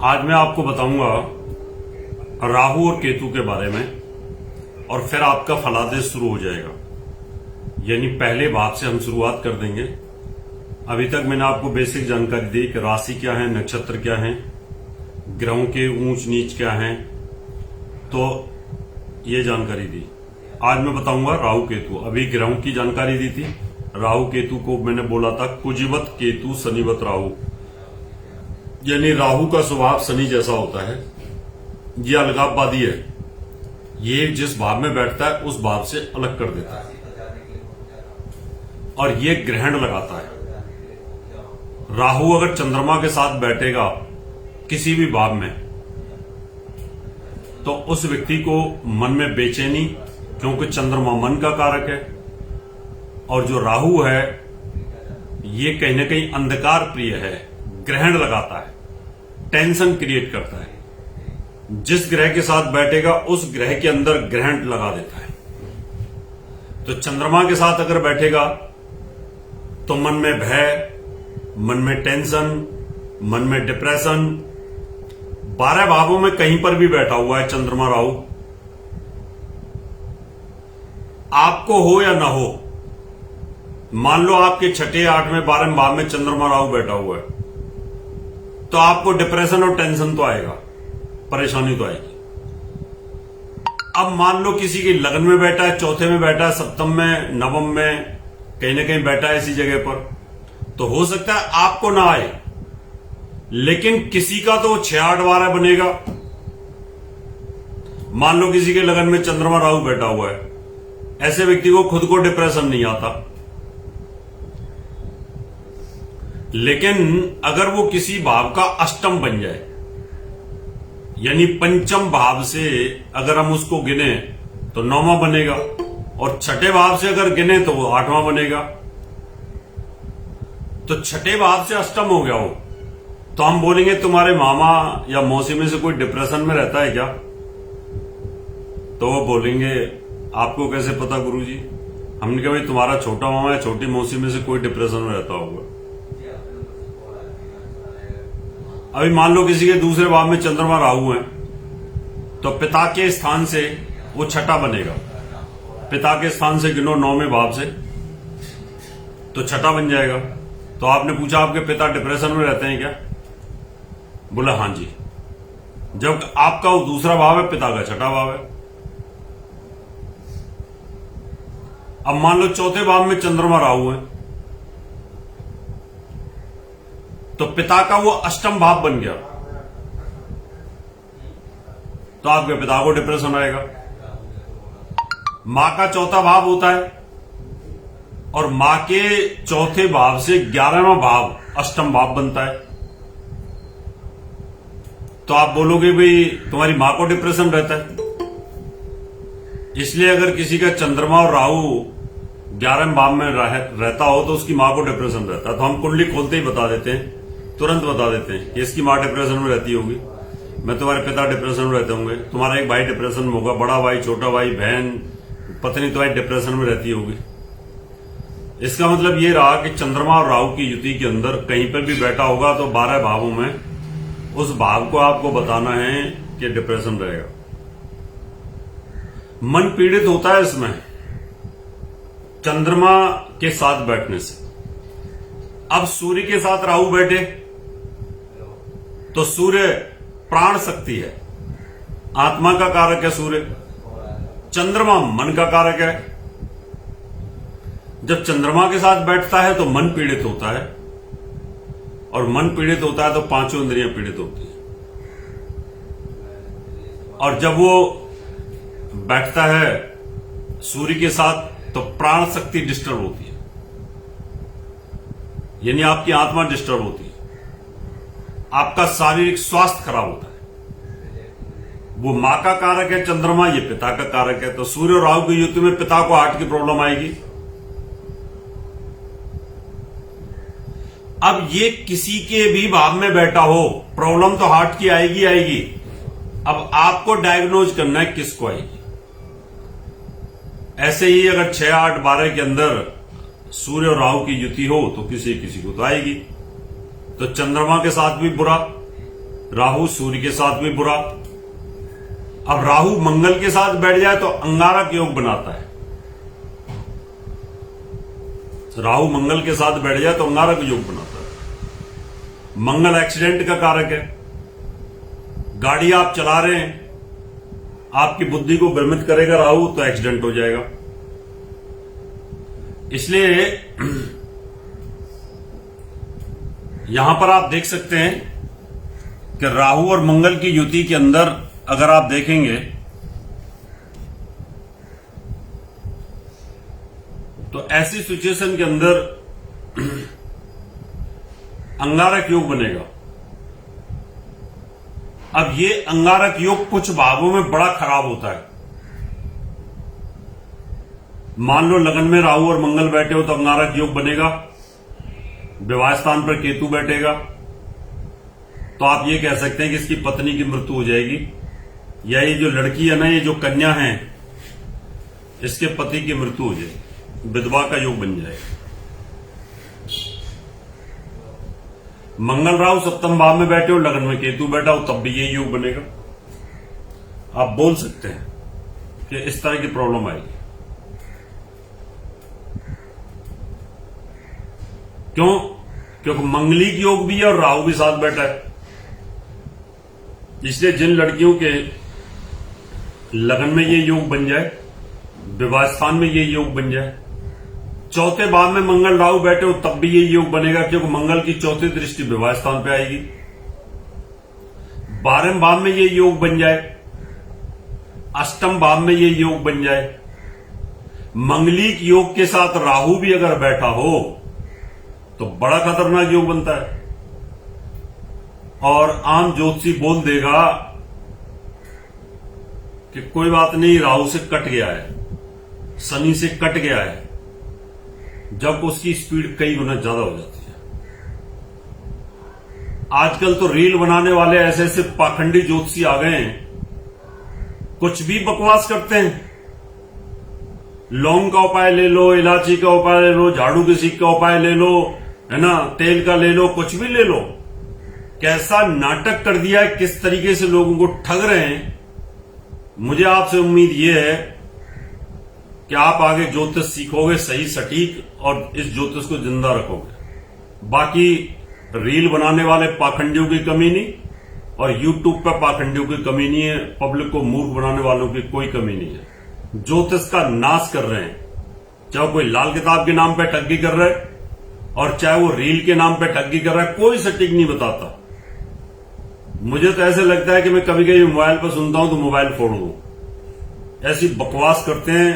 आज मैं आपको बताऊंगा राहु और केतु के बारे में, और फिर आपका फलादेश शुरू हो जाएगा। यानी पहले भाव से हम शुरुआत कर देंगे। अभी तक मैंने आपको बेसिक जानकारी दी कि राशि क्या है, नक्षत्र क्या है, ग्रहों के ऊंच नीच क्या है, तो ये जानकारी दी। आज मैं बताऊंगा राहु केतु। अभी ग्रहों की जानकारी दी थी। राहु केतु को मैंने बोला था कुजवत केतु शनिवत राहु, यानी राहु का स्वभाव शनि जैसा होता है। ये अलगाववादी है। ये जिस भाव में बैठता है उस भाव से अलग कर देता है, और ये ग्रहण लगाता है। राहु अगर चंद्रमा के साथ बैठेगा किसी भी भाव में, तो उस व्यक्ति को मन में बेचैनी, क्योंकि चंद्रमा मन का कारक है, और जो राहु है ये कहीं ना कहीं अंधकार प्रिय है, ग्रहण लगाता है, टेंशन क्रिएट करता है। जिस ग्रह के साथ बैठेगा उस ग्रह के अंदर ग्रहण लगा देता है। तो चंद्रमा के साथ अगर बैठेगा तो मन में भय, मन में टेंशन, मन में डिप्रेशन। 12 भावों में कहीं पर भी बैठा हुआ है चंद्रमा राहु, आपको हो या ना हो, मान लो आपके 6, 8, 12 भाव में चंद्रमा राहु बैठा हुआ है, तो आपको डिप्रेशन और टेंशन तो आएगा, परेशानी तो आएगी। अब मान लो किसी की लगन में बैठा है, चौथे में बैठा है, सप्तम में, नवम में, कहीं ना कहीं बैठा है ऐसी जगह पर, तो हो सकता है आपको ना आए, लेकिन किसी का तो 6, 8, 12 बनेगा। मान लो किसी के लगन में चंद्रमा राहु बैठा हुआ है, ऐसे व्यक्ति को खुद को डिप्रेशन नहीं आता। लेकिन अगर वो किसी भाव का अष्टम बन जाए, यानी पंचम भाव से अगर हम उसको गिने तो 9वां बनेगा, और 6ठे भाव से अगर गिने तो वो 8वां बनेगा। तो 6ठे भाव से अष्टम हो गया वो, तो हम बोलेंगे तुम्हारे मामा या मौसी में से कोई डिप्रेशन में रहता है क्या? तो वो बोलेंगे आपको कैसे पता गुरुजी? हमने कहा भाई तुम्हारा छोटा मामा या छोटी मौसी में से कोई डिप्रेशन में रहता होगा। अभी मान लो किसी के दूसरे भाव में चंद्रमा राहु है, तो पिता के स्थान से वो 6ठा बनेगा। पिता के स्थान से गिनो 9वें भाव से, तो 6ठा बन जाएगा। तो आपने पूछा आपके पिता डिप्रेशन में रहते हैं क्या? बोला हां जी। जब आपका वो दूसरा भाव है, पिता का 6ठा भाव है। अब मान लो चौथे भाव में चंद्रमा राहु है, तो पिता का वो अष्टम भाव बन गया, तो आपके पिता को डिप्रेशन आएगा। मां का चौथा भाव होता है, और मां के चौथे भाव से 11वां भाव अष्टम भाव बनता है, तो आप बोलोगे भाई तुम्हारी मां को डिप्रेशन रहता है। इसलिए अगर किसी का चंद्रमा और राहु 11वें भाव में रहता हो तो उसकी मां को डिप्रेशन रहता है। तो हम कुंडली खोलते ही बता देते हैं, तुरंत बता देते हैं कि इसकी मां डिप्रेशन में रहती होगी, मैं तुम्हारे पिता डिप्रेशन में रहते होंगे, तुम्हारा एक भाई डिप्रेशन में होगा, बड़ा भाई, छोटा भाई, बहन, पत्नी तुम्हारी डिप्रेशन में रहती होगी। इसका मतलब ये रहा कि चंद्रमा और राहु की युति के अंदर कहीं पर भी बैठा होगा तो 12 भावों में उस भाव को आपको बताना है कि डिप्रेशन रहेगा। मन पीड़ित होता है इसमें चंद्रमा के साथ बैठने से। अब सूर्य के साथ राहु बैठे तो सूर्य प्राण शक्ति है, आत्मा का कारक है सूर्य। चंद्रमा मन का कारक है। जब चंद्रमा के साथ बैठता है तो मन पीड़ित होता है, और मन पीड़ित होता है तो 5 इंद्रियां पीड़ित होती हैं। और जब वो बैठता है सूर्य के साथ तो प्राण शक्ति डिस्टर्ब होती है, यानी आपकी आत्मा डिस्टर्ब होती है, आपका शारीरिक स्वास्थ्य खराब होता है। वो मां का कारक है चंद्रमा, ये पिता का कारक है, तो सूर्य और राहु की युति में पिता को हार्ट की प्रॉब्लम आएगी। अब ये किसी के भी भाव में बैठा हो, प्रॉब्लम तो हार्ट की आएगी आएगी। अब आपको डायग्नोज करना है किसको आएगी। ऐसे ही अगर 6, 8, 12 के अंदर सूर्य और राहु की युति हो तो किसी किसी को तो आएगी। तो चंद्रमा के साथ भी बुरा, राहु सूर्य के साथ भी बुरा। अब राहु मंगल के साथ बैठ जाए तो अंगारक योग बनाता है। राहु मंगल के साथ बैठ जाए तो अंगारक योग बनाता है। मंगल एक्सीडेंट का कारक है। गाड़ी आप चला रहे हैं, आपकी बुद्धि को भ्रमित करेगा राहु, तो एक्सीडेंट हो जाएगा। इसलिए यहां पर आप देख सकते हैं कि राहु और मंगल की युति के अंदर अगर आप देखेंगे तो ऐसी सिचुएशन के अंदर अंगारक योग बनेगा। अब ये अंगारक योग कुछ भागों में बड़ा खराब होता है। मान लो लगन में राहु और मंगल बैठे हो तो अंगारक योग बनेगा, विवाह स्थान पर केतु बैठेगा, तो आप ये कह सकते हैं कि इसकी पत्नी की मृत्यु हो जाएगी, या ये जो लड़की है ना, ये जो कन्या है, इसके पति की मृत्यु हो जाएगी, विधवा का योग बन जाएगा। मंगल राहु सप्तम भाव में बैठे हो, लगन में केतु बैठा हो, तब भी यही योग बनेगा। आप बोल सकते हैं कि इस तरह की प्रॉब्लम आएगी। क्यों? क्योंकि मंगलिक योग भी है और राहु भी साथ बैठा है। इसलिए जिन लड़कियों के लगन में ये योग बन जाए, विवाह स्थान में ये योग बन जाए, चौथे भाव में मंगल राहु बैठे हो, तब भी ये योग बनेगा, क्योंकि मंगल की चौथी दृष्टि विवाह स्थान पे आएगी। 12वें भाव में ये योग बन जाए, अष्टम भाव में ये योग बन जाए, मंगलिक योग के साथ राहु भी अगर बैठा हो तो बड़ा खतरनाक योग बनता है। और आम ज्योतिषी बोल देगा कि कोई बात नहीं, राहु से कट गया है, शनि से कट गया है, जब उसकी स्पीड कई गुना ज्यादा हो जाती है। आजकल तो रील बनाने वाले ऐसे ऐसे पाखंडी ज्योतिषी आ गए हैं, कुछ भी बकवास करते हैं। लौंग का उपाय ले लो, इलायची का उपाय ले लो, झाड़ू के सीख का उपाय ले लो, है ना, तेल का ले लो, कुछ भी ले लो। कैसा नाटक कर दिया है, किस तरीके से लोगों को ठग रहे हैं। मुझे आपसे उम्मीद यह है कि आप आगे ज्योतिष सीखोगे सही सटीक, और इस ज्योतिष को जिंदा रखोगे। बाकी रील बनाने वाले पाखंडियों की कमी नहीं, और यूट्यूब पर पाखंडियों की कमी नहीं है, पब्लिक को मूर्ख बनाने वालों की कोई कमी नहीं है। ज्योतिष का नाश कर रहे हैं, चाहे कोई लाल किताब के नाम पर ठगी कर रहा है और चाहे वो रील के नाम पे ठगी कर रहा है, कोई सटीक नहीं बताता। मुझे तो ऐसे लगता है कि मैं कभी कभी मोबाइल पर सुनता हूं तो मोबाइल फोड़ दूं। ऐसी बकवास करते हैं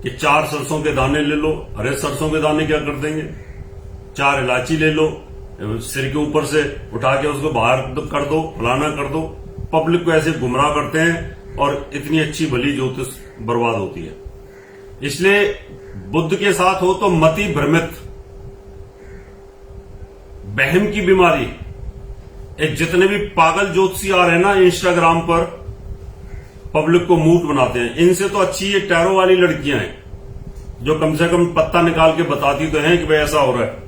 कि 4 सरसों के दाने ले लो। अरे सरसों के दाने क्या कर देंगे? 4 इलायची ले लो, सिर के ऊपर से उठा के उसको बाहर कर दो, फलाना कर दो। पब्लिक को ऐसे गुमराह करते हैं और इतनी अच्छी भली ज्योतिष बर्बाद होती है। इसलिए बुद्ध के साथ हो तो मति भ्रमित, बहम की बीमारी। एक जितने भी पागल ज्योतिषी आ रहे हैं ना इंस्टाग्राम पर, पब्लिक को मूर्ख बनाते हैं। इनसे तो अच्छी ये टैरो वाली लड़कियां हैं, जो कम से कम पत्ता निकाल के बताती तो हैं कि भाई ऐसा हो रहा है।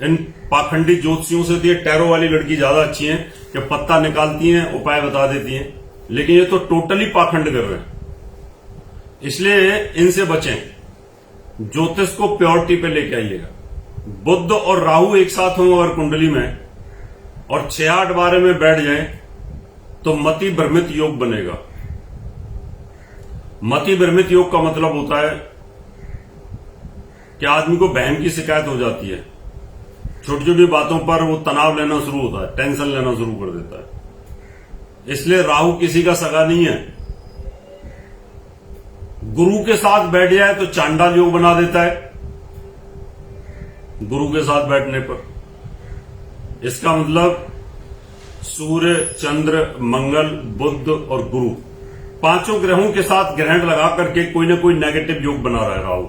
इन पाखंडी ज्योतिषियों से तो ये टैरो वाली लड़की ज्यादा अच्छी है कि पत्ता निकालती हैं, उपाय बता देती हैं। लेकिन ये तो टोटली पाखंड कर रहे हैं। इसलिए इनसे बचें, ज्योतिष को प्योरिटी पे लेके आइएगा। बुध और राहु एक साथ हों अगर कुंडली में और 6-8 12 में बैठ जाएं तो मति भ्रमित योग बनेगा। मति भ्रमित योग का मतलब होता है कि आदमी को बहम की शिकायत हो जाती है। छोटी छोटी बातों पर वो तनाव लेना शुरू होता है, टेंशन लेना शुरू कर देता है। इसलिए राहु किसी का सगा नहीं है। गुरु के साथ बैठ जाए तो चांडाल योग बना देता है। गुरु के साथ बैठने पर इसका मतलब सूर्य, चंद्र, मंगल, बुध और गुरु, 5 ग्रहों के साथ ग्रहण लगा करके कोई ना कोई नेगेटिव योग बना रहा है राहु।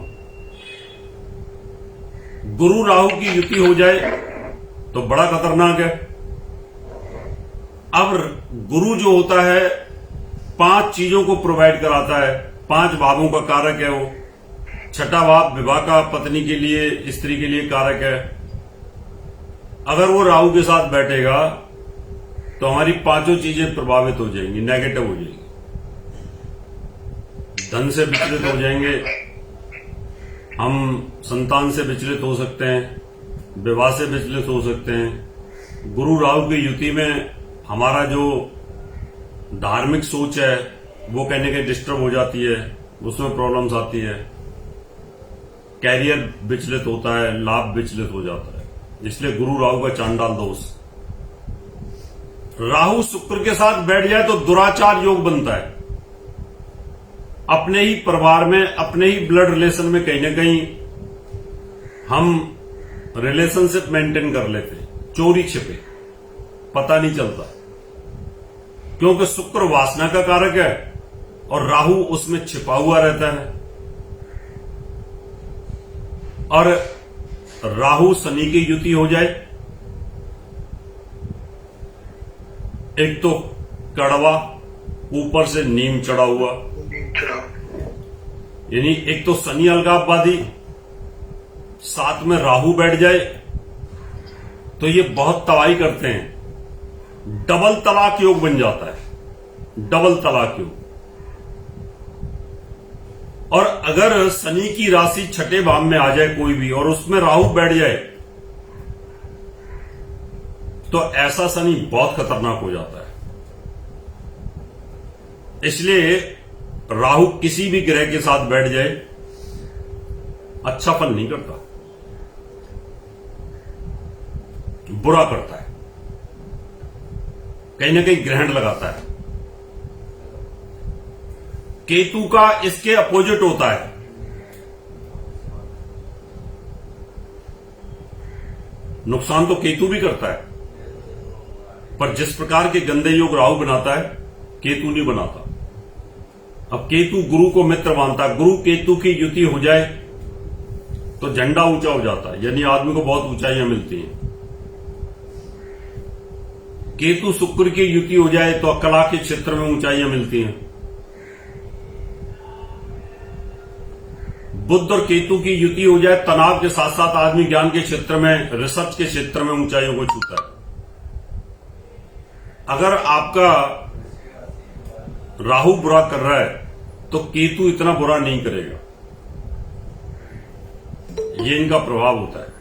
गुरु राहु की युति हो जाए तो बड़ा खतरनाक है। अब गुरु जो होता है 5 चीजों को प्रोवाइड कराता है, 5 भावों का कारक है वो। छठा भाव विवाह का पत्नी के लिए, स्त्री के लिए कारक है। अगर वो राहु के साथ बैठेगा तो हमारी पांचों चीजें प्रभावित हो जाएंगी, नेगेटिव हो जाएंगी। धन से विचलित हो जाएंगे, हम संतान से विचलित हो सकते हैं, विवाह से विचलित हो सकते हैं। गुरु राहु की युति में हमारा जो धार्मिक सोच है वो कहने के डिस्टर्ब हो जाती है, उसमें प्रॉब्लम्स आती है। कैरियर विचलित होता है, लाभ विचलित हो जाता है। इसलिए गुरु राहु का चांडाल दोष। राहु शुक्र के साथ बैठ जाए तो दुराचार योग बनता है। अपने ही परिवार में, अपने ही ब्लड रिलेशन में कहीं ना कहीं हम रिलेशनशिप मेंटेन कर लेते हैं, चोरी छिपे, पता नहीं चलता, क्योंकि शुक्र वासना का कारक है और राहु उसमें छिपा हुआ रहता है। और राहु शनि की युति हो जाए, एक तो कड़वा, ऊपर से नीम चढ़ा हुआ, यानी एक तो शनि अलगाववादी, साथ में राहु बैठ जाए तो ये बहुत तबाही करते हैं। डबल तलाक योग बन जाता है, डबल तलाक योग। और अगर शनि की राशि छठे भाव में आ जाए कोई भी और उसमें राहु बैठ जाए तो ऐसा शनि बहुत खतरनाक हो जाता है। इसलिए राहु किसी भी ग्रह के साथ बैठ जाए अच्छा फल नहीं करता, बुरा करता है, कहीं ना कहीं ग्रहण लगाता है। केतु का इसके अपोजिट होता है। नुकसान तो केतु भी करता है, पर जिस प्रकार के गंदे योग राहु बनाता है केतु नहीं बनाता। अब केतु गुरु को मित्र मानता है, गुरु केतु की युति हो जाए तो झंडा ऊंचा हो जाता है, यानी आदमी को बहुत ऊंचाइयां मिलती हैं। केतु शुक्र की युति हो जाए तो कला के क्षेत्र में ऊंचाइयां मिलती हैं। बुध और केतु की युति हो जाए, तनाव के साथ साथ आदमी ज्ञान के क्षेत्र में, रिसर्च के क्षेत्र में ऊंचाइयों को छूता है। अगर आपका राहु बुरा कर रहा है तो केतु इतना बुरा नहीं करेगा, ये इनका प्रभाव होता है।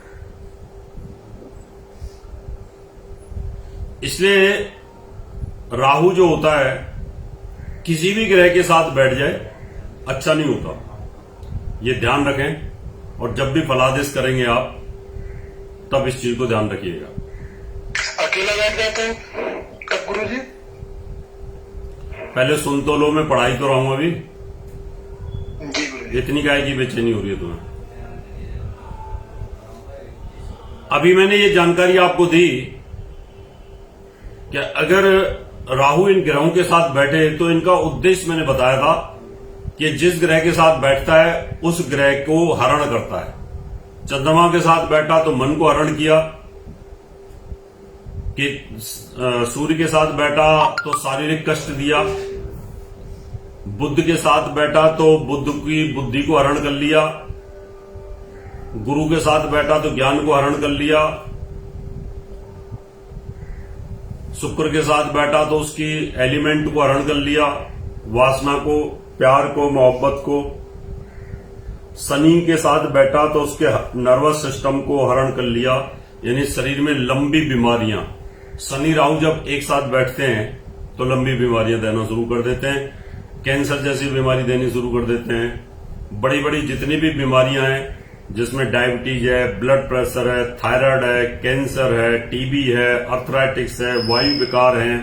इसलिए राहु जो होता है किसी भी ग्रह के साथ बैठ जाए अच्छा नहीं होता, ये ध्यान रखें। और जब भी फलादेश करेंगे आप तब इस चीज को ध्यान रखिएगा। अकेला बैठ जाता है कब गुरुजी? पहले सुन तो लो, मैं पढ़ाई तो रहा हूं अभी। जी गुरुजी। इतनी काहे की बेचैनी हो रही है तुम्हें? अभी मैंने ये जानकारी आपको दी कि अगर राहु इन ग्रहों के साथ बैठे तो इनका उद्देश्य मैंने बताया था कि जिस ग्रह के साथ बैठता है उस ग्रह को हरण करता है। चंद्रमा के साथ बैठा तो मन को हरण किया, कि सूर्य के साथ बैठा तो शारीरिक कष्ट दिया, बुध के साथ बैठा तो बुध की बुद्धि को हरण कर लिया, गुरु के साथ बैठा तो ज्ञान को हरण कर लिया, शुक्र के साथ बैठा तो उसकी एलिमेंट को हरण कर लिया, वासना को, प्यार को, मोहब्बत को। शनि के साथ बैठा तो उसके नर्वस सिस्टम को हरण कर लिया, यानी शरीर में लंबी बीमारियां। शनि राहु जब एक साथ बैठते हैं तो लंबी बीमारियां देना शुरू कर देते हैं, कैंसर जैसी बीमारी देनी शुरू कर देते हैं। बड़ी बड़ी जितनी भी बीमारियां हैं जिसमें डायबिटीज है, ब्लड प्रेशर है, थायराइड है, कैंसर है, टीबी है, अर्थराइटिस है, वायु विकार है,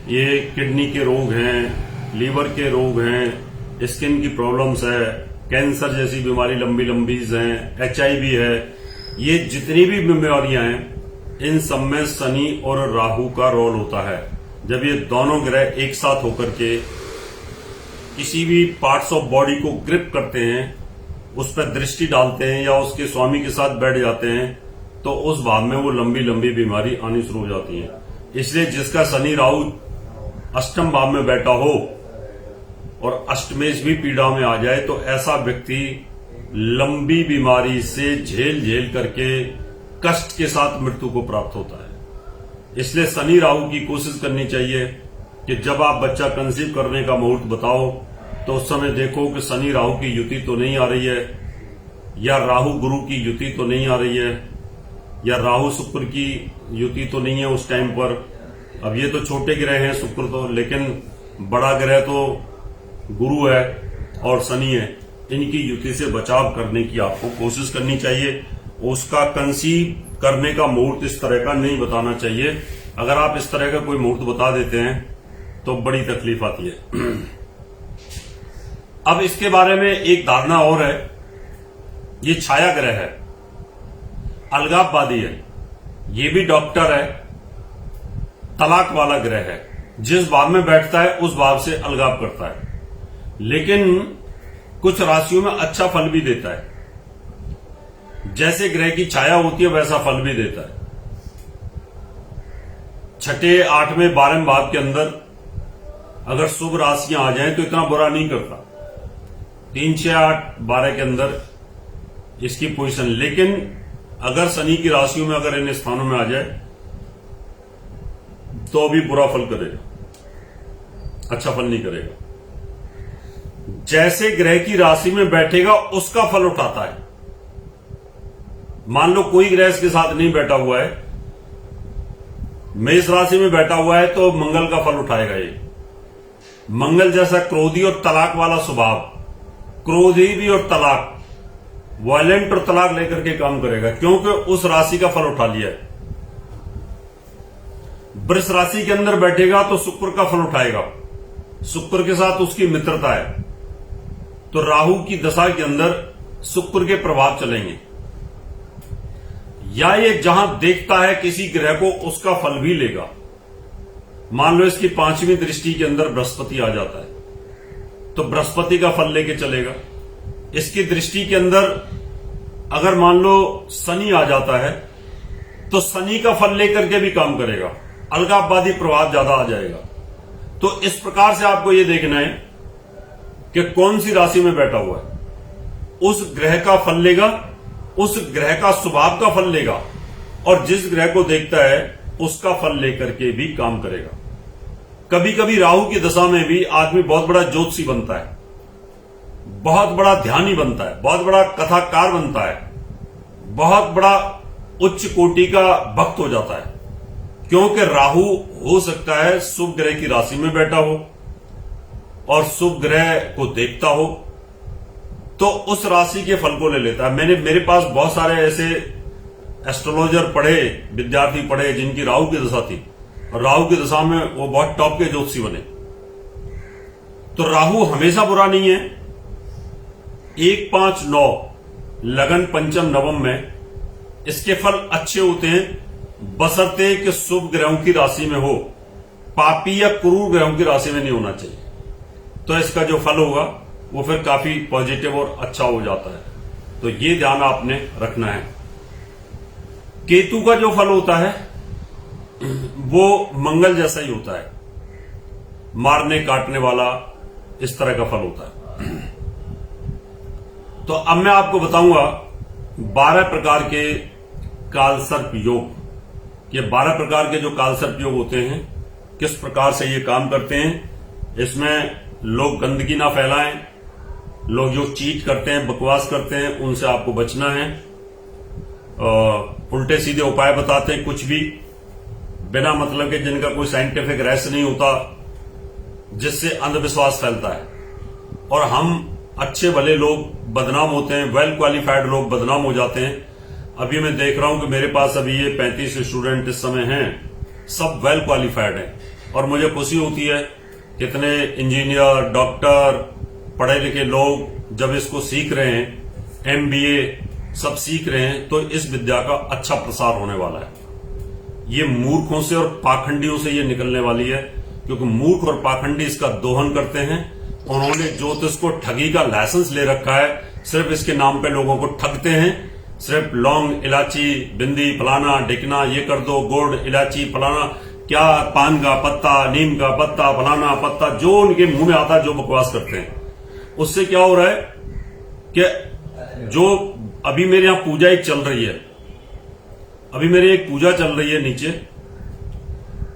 ये किडनी के रोग हैं, लीवर के रोग हैं, स्किन की प्रॉब्लम्स है, कैंसर जैसी बीमारी लंबी लंबी हैं, HIV है, ये जितनी भी बीमारियां हैं इन सब में शनि और राहु का रोल होता है। जब ये दोनों ग्रह एक साथ होकर के किसी भी पार्ट्स ऑफ बॉडी को ग्रिप करते हैं, उस पर दृष्टि डालते हैं या उसके स्वामी के साथ बैठ जाते हैं तो उस भाव में वो लंबी लंबी बीमारी आनी शुरू हो जाती है। इसलिए जिसका शनि राहु अष्टम भाव में बैठा हो और अष्टमेश भी पीड़ा में आ जाए तो ऐसा व्यक्ति लंबी बीमारी से झेल झेल करके कष्ट के साथ मृत्यु को प्राप्त होता है। इसलिए शनि राहु की कोशिश करनी चाहिए कि जब आप बच्चा कंसीव करने का मुहूर्त बताओ तो उस समय देखो कि शनि राहु की युति तो नहीं आ रही है, या राहु गुरु की युति तो नहीं आ रही है, या राहु शुक्र की युति तो नहीं है उस टाइम पर। अब ये तो छोटे ग्रह हैं शुक्र तो, लेकिन बड़ा ग्रह तो गुरु है और शनि है। इनकी युति से बचाव करने की आपको कोशिश करनी चाहिए। उसका कंसीव करने का मुहूर्त इस तरह का नहीं बताना चाहिए। अगर आप इस तरह का कोई मुहूर्त बता देते हैं तो बड़ी तकलीफ आती है। अब इसके बारे में एक धारणा और है, ये छाया ग्रह है, अलगाववादी है, ये भी डॉक्टर है, तलाक वाला ग्रह है। जिस भाव में बैठता है उस भाव से अलगाव करता है, लेकिन कुछ राशियों में अच्छा फल भी देता है। जैसे ग्रह की छाया होती है वैसा फल भी देता है। छठे, आठवें, 12वें भाव के अंदर अगर शुभ राशियां आ जाएं तो इतना बुरा नहीं करता। 3, 6, 8, 12 के अंदर इसकी पोजीशन, लेकिन अगर शनि की राशियों में अगर इन स्थानों में आ जाए तो भी बुरा फल करेगा, अच्छा फल नहीं करेगा। जैसे ग्रह की राशि में बैठेगा उसका फल उठाता है। मान लो कोई ग्रह इसके साथ नहीं बैठा हुआ है, मेष राशि में बैठा हुआ है तो मंगल का फल उठाएगा। ये मंगल जैसा क्रोधी और तलाक वाला स्वभाव, क्रोधी भी और तलाक, वायलेंट और तलाक लेकर के काम करेगा, क्योंकि उस राशि का फल उठा लिया है। वृष राशि के अंदर बैठेगा तो शुक्र का फल उठाएगा, शुक्र के साथ उसकी मित्रता है, तो राहु की दशा के अंदर शुक्र के प्रभाव चलेंगे। या ये जहां देखता है किसी ग्रह को उसका फल भी लेगा। मान लो इसकी 5वीं दृष्टि के अंदर बृहस्पति आ जाता है तो बृहस्पति का फल लेके चलेगा। इसकी दृष्टि के अंदर अगर मान लो शनि आ जाता है तो शनि का फल लेकर के भी काम करेगा, अलगाववादी प्रभाव ज्यादा आ जाएगा। तो इस प्रकार से आपको यह देखना है कि कौन सी राशि में बैठा हुआ है, उस ग्रह का फल लेगा, उस ग्रह का स्वभाव का फल लेगा, और जिस ग्रह को देखता है उसका फल लेकर के भी काम करेगा। कभी कभी राहु की दशा में भी आदमी बहुत बड़ा ज्योतिषी बनता है, बहुत बड़ा ध्यानी बनता है, बहुत बड़ा कथाकार बनता है, बहुत बड़ा उच्च कोटि का भक्त हो जाता है, क्योंकि राहु हो सकता है शुभ ग्रह की राशि में बैठा हो और शुभ ग्रह को देखता हो, तो उस राशि के फल को ले लेता है। मेरे पास बहुत सारे ऐसे एस्ट्रोलॉजर पढ़े, विद्यार्थी पढ़े जिनकी राहु की दशा थी, और राहु की दशा में वो बहुत टॉप के ज्योतिषी बने। तो राहु हमेशा बुरा नहीं है। 1, 5, 9 लगन पंचम नवम में इसके फल अच्छे होते हैं, बशर्ते कि शुभ ग्रहों की राशि में हो, पापी या क्रूर ग्रहों की राशि में नहीं होना चाहिए। तो इसका जो फल होगा वो फिर काफी पॉजिटिव और अच्छा हो जाता है। तो ये ध्यान आपने रखना है। केतु का जो फल होता है वो मंगल जैसा ही होता है, मारने काटने वाला, इस तरह का फल होता है। तो अब मैं आपको बताऊंगा 12 प्रकार के कालसर्प योग। ये 12 प्रकार के जो कालसर्प योग होते हैं किस प्रकार से ये काम करते हैं। इसमें लोग गंदगी ना फैलाएं, लोग जो चीट करते हैं, बकवास करते हैं, उनसे आपको बचना है। उल्टे सीधे उपाय बताते हैं, कुछ भी बिना मतलब के, जिनका कोई साइंटिफिक रहस्य नहीं होता, जिससे अंधविश्वास फैलता है और हम अच्छे भले लोग बदनाम होते हैं, वेल क्वालिफाइड लोग बदनाम हो जाते हैं। अभी मैं देख रहा हूं कि मेरे पास अभी ये 35 स्टूडेंट इस समय हैं, सब वेल क्वालिफाइड हैं, और मुझे खुशी होती है कितने इंजीनियर, डॉक्टर, पढ़े लिखे लोग जब इसको सीख रहे हैं, MBA सब सीख रहे हैं, तो इस विद्या का अच्छा प्रसार होने वाला है। ये मूर्खों से और पाखंडियों से ये निकलने वाली है, क्योंकि मूर्ख और पाखंडी इसका दोहन करते हैं। उन्होंने ज्योतिष को ठगी का लाइसेंस ले रखा है, सिर्फ इसके नाम पे लोगों को ठगते हैं। सिर्फ लौंग, इलायची, बिंदी, फलाना ढिकना, ये कर दो, गुड़, इलायची, फलाना, क्या पान का पत्ता, नीम का पत्ता, फलाना पत्ता, जो उनके मुंह में आता है, जो बकवास करते हैं। उससे क्या हो रहा है कि जो अभी मेरे यहां पूजा एक चल रही है, अभी मेरी एक पूजा चल रही है नीचे,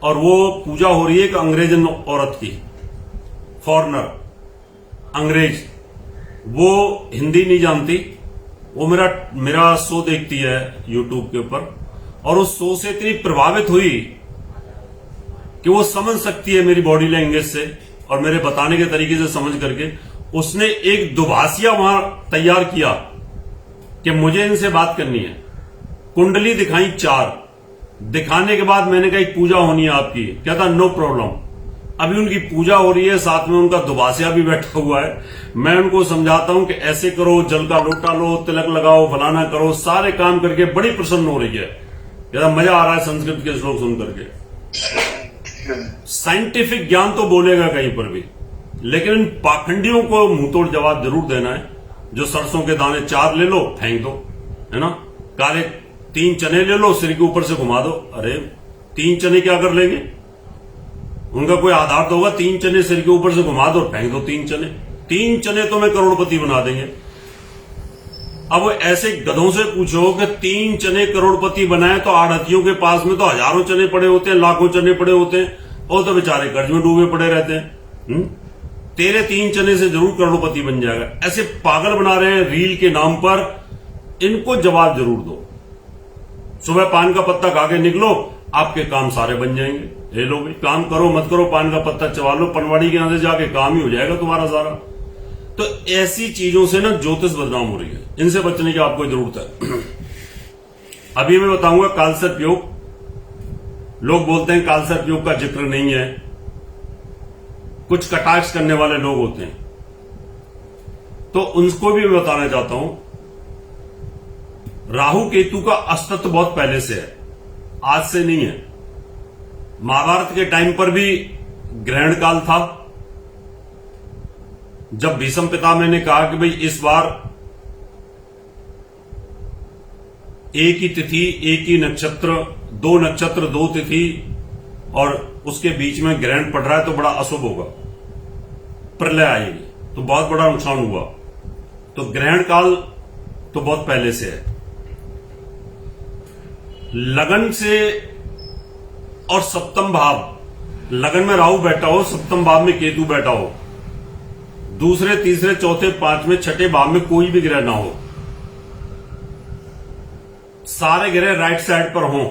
और वो पूजा हो रही है एक अंग्रेजन औरत की, फॉरेनर, अंग्रेज। वो हिंदी नहीं जानती, वो मेरा शो देखती है यूट्यूब के ऊपर, और उस शो से इतनी प्रभावित हुई कि वो समझ सकती है मेरी बॉडी लैंग्वेज से और मेरे बताने के तरीके से समझ करके उसने एक दुभाषिया वहां तैयार किया कि मुझे इनसे बात करनी है। कुंडली दिखाई 4, दिखाने के बाद मैंने कहा पूजा होनी है आपकी, क्या था नो प्रॉब्लम। अभी उनकी पूजा हो रही है, साथ में उनका दुभाषिया भी बैठा हुआ है। मैं उनको समझाता हूं कि ऐसे करो, जल का लोटा लो, तिलक लगाओ, फलाना करो, सारे काम करके बड़ी प्रसन्न हो रही है। क्या मजा आ रहा है संस्कृत के श्लोक सुन करके। साइंटिफिक ज्ञान तो बोलेगा कहीं पर भी, लेकिन इन पाखंडियों को मुंहतोड़ जवाब जरूर देना है। जो सरसों के दाने 4 ले लो, फेंक दो, है ना। काले 3 चने ले लो, सिर के ऊपर से घुमा दो। अरे 3 चने क्या कर लेंगे, उनका कोई आधार तो होगा। 3 चने सिर के ऊपर से घुमा दो, फेंक दो 3 चने। 3 चने तो मैं करोड़पति बना देंगे। अब ऐसे गधों से पूछो कि 3 चने करोड़पति बनाए, तो आढ़तियों के पास में तो हजारों चने पड़े होते हैं, लाखों चने पड़े होते हैं, और तो बेचारे कर्ज में डूबे पड़े रहते हैं। तेरे 3 चने से जरूर करोड़पति बन जाएगा। ऐसे पागल बना रहे हैं रील के नाम पर, इनको जवाब जरूर दो। सुबह पान का पत्ता खा के निकलो, आपके काम सारे बन जाएंगे। ले लो भाई, काम करो मत करो, पान का पत्ता चबा लो, पनवाड़ी के यहां से जाके काम ही हो जाएगा तुम्हारा सारा। तो ऐसी चीजों से ना ज्योतिष बदनाम हो रही है, इनसे बचने की आपको जरूरत है। अभी मैं बताऊंगा कालसर्प योग। लोग बोलते हैं कालसर्प योग का जिक्र नहीं है, कुछ कटाक्ष करने वाले लोग होते हैं, तो उनको भी मैं बताना चाहता हूं। राहु केतु का अस्तित्व बहुत पहले से है, आज से नहीं है। महाभारत के टाइम पर भी ग्रहण काल था, जब भीष्म पितामह ने कहा कि भाई इस बार एक ही तिथि, एक ही नक्षत्र, 2 नक्षत्र 2 तिथि और उसके बीच में ग्रहण पड़ रहा है तो बड़ा अशुभ होगा, प्रलय आएगी, तो बहुत बड़ा नुकसान हुआ। तो ग्रहण काल तो बहुत पहले से है। लगन से और सप्तम भाव, लगन में राहु बैठा हो, सप्तम भाव में केतु बैठा हो, दूसरे तीसरे चौथे पांचवें छठे भाव में कोई भी ग्रह ना हो, सारे ग्रह राइट साइड पर हों,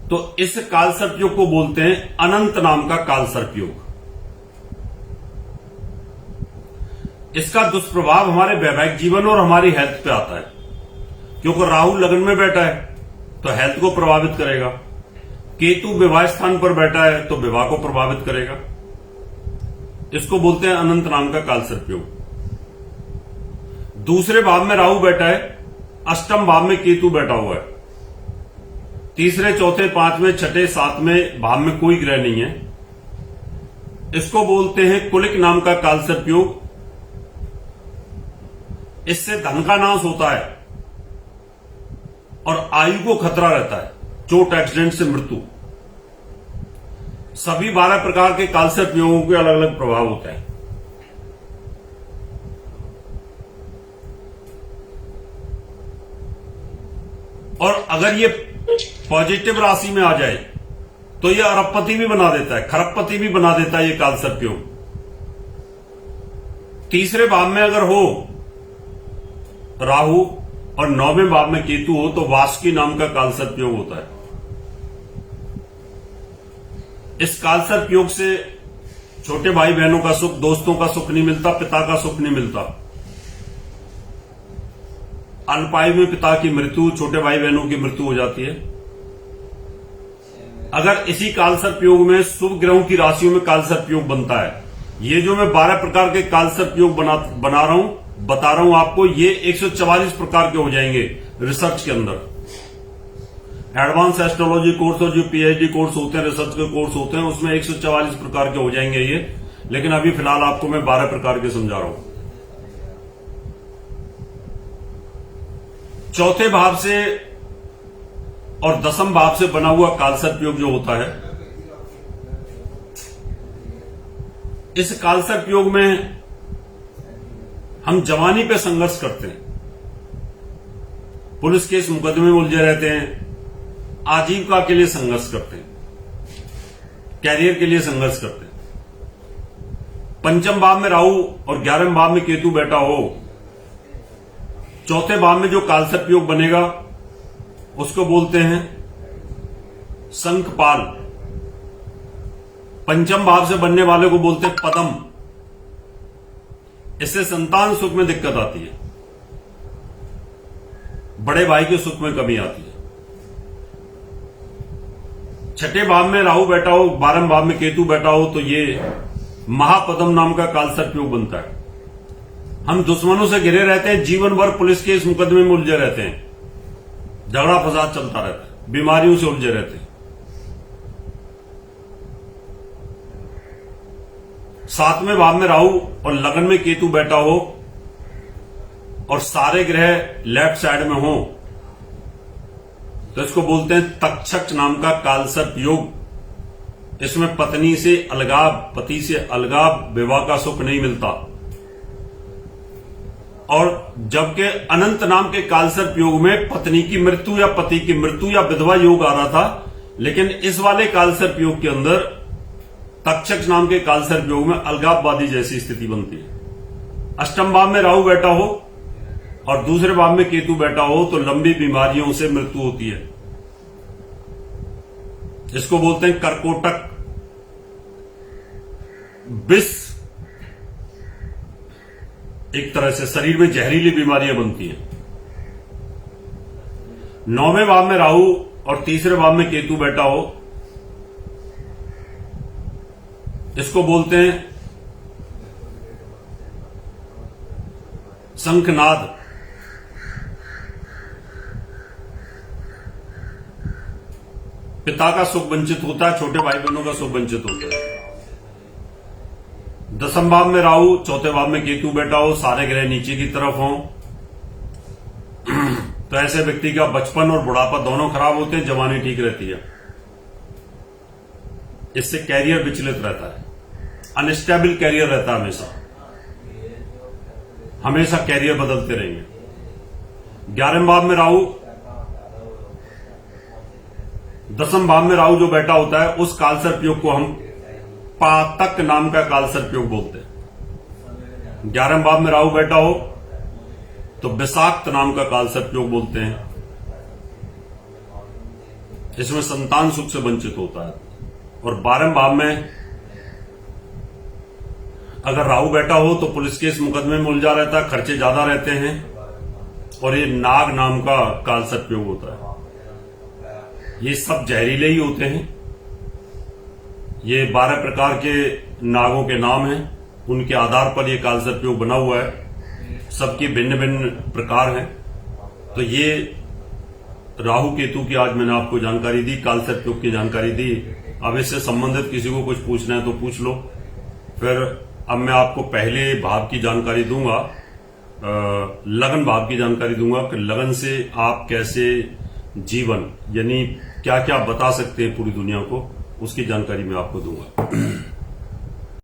तो इस कालसर्प योग को बोलते हैं अनंत नाम का कालसर्प योग। इसका दुष्प्रभाव हमारे वैवाहिक जीवन और हमारी हेल्थ पे आता है, क्योंकि राहु लगन में बैठा है तो हेल्थ को प्रभावित करेगा, केतु विवाह स्थान पर बैठा है तो विवाह को प्रभावित करेगा। इसको बोलते हैं अनंत नाम का कालसर्प योग। दूसरे भाव में राहु बैठा है, अष्टम भाव में केतु बैठा हुआ है, तीसरे चौथे पांचवें छठे सातवें भाव में कोई ग्रह नहीं है। इसको बोलते हैं कुलिक नाम का कालसर्प योग। इससे धन का नाश होता है और आयु को खतरा रहता है, चोट एक्सीडेंट से मृत्यु। सभी 12 प्रकार के कालसर्प योगों के अलग अलग प्रभाव होते हैं। और अगर ये पॉजिटिव राशि में आ जाए तो ये अरबपति भी बना देता है, खरबपति भी बना देता है ये कालसर्प योग। तीसरे भाव में अगर हो राहु और 9वें भाव में केतु हो तो वासुकी नाम का कालसर्प योग होता है। इस कालसर्प योग से छोटे भाई बहनों का सुख, दोस्तों का सुख नहीं मिलता, पिता का सुख नहीं मिलता। अल्पायु में पिता की मृत्यु, छोटे भाई बहनों की मृत्यु हो जाती है। अगर इसी कालसर्प योग में शुभ ग्रहों की राशियों में कालसर्प योग बनता है, ये जो मैं 12 प्रकार के कालसर्प योग बना रहा हूं, बता रहा हूं आपको, ये 144 प्रकार के हो जाएंगे रिसर्च के अंदर। एडवांस एस्ट्रोलॉजी कोर्स और जो पीएचडी कोर्स होते हैं, रिसर्च के कोर्स होते हैं, उसमें 144 प्रकार के हो जाएंगे ये। लेकिन अभी फिलहाल आपको मैं 12 प्रकार के समझा रहा हूं। चौथे भाव से और 10वें भाव से बना हुआ कालसर्प योग जो होता है, इस कालसर्प योग में हम जवानी पे संघर्ष करते हैं, पुलिस केस मुकदमे में उलझे रहते हैं, आजीविका के लिए संघर्ष करते हैं, कैरियर के लिए संघर्ष करते हैं। पंचम भाव में राहु और 11वें भाव में केतु बैठा हो, चौथे भाव में जो कालसर्प योग बनेगा उसको बोलते हैं शंखपाल। पंचम भाव से बनने वाले को बोलते हैं पदम। इससे संतान सुख में दिक्कत आती है, बड़े भाई के सुख में कमी आती है। छठे भाव में राहु बैठा हो, 12वें भाव में केतु बैठा हो, तो ये महापदम नाम का कालसर्प योग बनता है। हम दुश्मनों से घिरे रहते हैं, जीवन भर पुलिस के इस मुकदमे में उलझे रहते हैं, झगड़ा फसाद चलता रहता है, बीमारियों से उलझे रहते हैं। सातवें भाव में राहु और लगन में केतु बैठा हो और सारे ग्रह लेफ्ट साइड में हो, तो इसको बोलते हैं तक्षक नाम का कालसर्प योग। इसमें पत्नी से अलगाव, पति से अलगाव, विवाह का सुख नहीं मिलता। और जबकि अनंत नाम के कालसर्प योग में पत्नी की मृत्यु या पति की मृत्यु या विधवा योग आ रहा था, लेकिन इस वाले कालसर्प योग के अंदर तक्षक नाम के कालसर्प योग में अलगाववादी जैसी स्थिति बनती है। अष्टम भाव में राहु बैठा हो और दूसरे भाव में केतु बैठा हो तो लंबी बीमारियों से मृत्यु होती है। इसको बोलते हैं कर्कोटक। विष एक तरह से शरीर में जहरीली बीमारियां बनती हैं। नौवें भाव में राहु और तीसरे भाव में केतु बैठा हो, इसको बोलते हैं शंखनाद। पिता का सुख वंचित होता है, छोटे भाई बहनों का सुख वंचित होता है। दसम भाव में राहु, चौथे भाव में केतु बैठा हो, सारे ग्रह नीचे की तरफ हो, तो ऐसे व्यक्ति का बचपन और बुढ़ापा दोनों खराब होते हैं, जवानी ठीक रहती है। इससे कैरियर विचलित रहता है, अनस्टेबल कैरियर रहता है, हमेशा कैरियर बदलते रहेंगे। 11वें भाव में राहु, 10वें भाव में राहु जो बैठा होता है, उस कालसर्प योग को हम पातक नाम का कालसर्प योग बोलते हैं। 11वें भाव में राहु बैठा हो तो विषाक्त नाम का कालसर्प योग बोलते हैं। इसमें संतान सुख से वंचित होता है। और 12वें भाव में अगर राहु बैठा हो तो पुलिस के इस मुकदमे में उलझा रहता है, खर्चे ज्यादा रहते हैं। और ये नाग नाम का कालसर्प योग होता है। ये सब जहरीले ही होते हैं। ये 12 प्रकार के नागों के नाम हैं, उनके आधार पर ये कालसर्प योग बना हुआ है। सबकी भिन्न भिन्न प्रकार हैं। तो ये राहु केतु की आज मैंने आपको जानकारी दी, कालसर्प योग की जानकारी दी। अब इससे संबंधित किसी को कुछ पूछना है तो पूछ लो। फिर अब मैं आपको पहले भाव की जानकारी दूंगा, लगन भाव की जानकारी दूंगा कि लगन से आप कैसे जीवन यानी क्या क्या बता सकते हैं पूरी दुनिया को, उसकी जानकारी मैं आपको दूंगा।